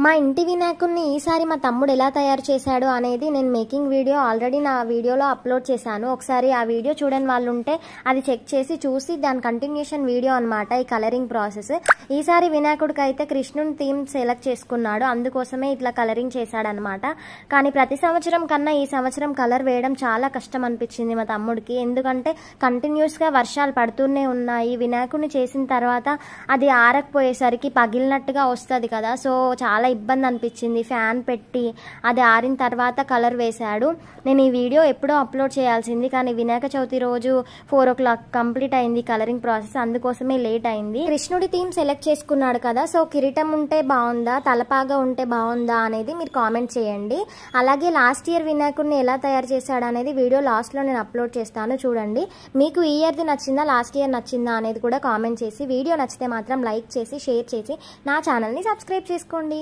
మా ఇంటి వినాయకుడిని ఈసారి మా తమ్ముడు ఎలా తయారు చేశాడు అనేది నేను మేకింగ్ వీడియో ఆల్రెడీ నా వీడియోలో అప్లోడ్ చేశాను. ఒకసారి ఆ వీడియో చూడని వాళ్ళు ఉంటే అది చెక్ చేసి చూసి దాని కంటిన్యూషన్ వీడియో అనమాట ఈ కలరింగ్ ప్రాసెస్. ఈసారి వినాయకుడికి అయితే కృష్ణుని థీమ్ సెలెక్ట్ చేసుకున్నాడు, అందుకోసమే ఇట్లా కలరింగ్ చేశాడనమాట. కానీ ప్రతి సంవత్సరం కన్నా ఈ సంవత్సరం కలర్ వేయడం చాలా కష్టం అనిపించింది మా తమ్ముడికి. ఎందుకంటే కంటిన్యూస్గా వర్షాలు పడుతూనే ఉన్నాయి. వినాయకుడిని చేసిన తర్వాత అది ఆరకపోయేసరికి పగిలినట్టుగా వస్తుంది కదా, సో చాలా ఇబ్బంది అనిపించింది. ఫ్యాన్ పెట్టి అది ఆరిన తర్వాత కలర్ వేశాడు. నేను ఈ వీడియో ఎప్పుడో అప్లోడ్ చేయాల్సింది, కానీ వినాయక చవితి రోజు 4 o'clock కంప్లీట్ అయింది కలరింగ్ ప్రాసెస్, అందుకోసమే లేట్ అయింది. కృష్ణుడి థీమ్ సెలెక్ట్ చేసుకున్నాడు కదా, సో కిరీటం ఉంటే బాగుందా తలపాగా ఉంటే బాగుందా అనేది మీరు కామెంట్ చేయండి. అలాగే లాస్ట్ ఇయర్ వినాయకుడిని ఎలా తయారు చేశాడు అనేది వీడియో లాస్ట్లో నేను అప్లోడ్ చేస్తాను, చూడండి. మీకు ఈ ఇయర్ది నచ్చిందా లాస్ట్ ఇయర్ నచ్చిందా అనేది కూడా కామెంట్ చేసి, వీడియో నచ్చితే మాత్రం లైక్ చేసి షేర్ చేసి నా ఛానల్ని సబ్స్క్రైబ్ చేసుకోండి.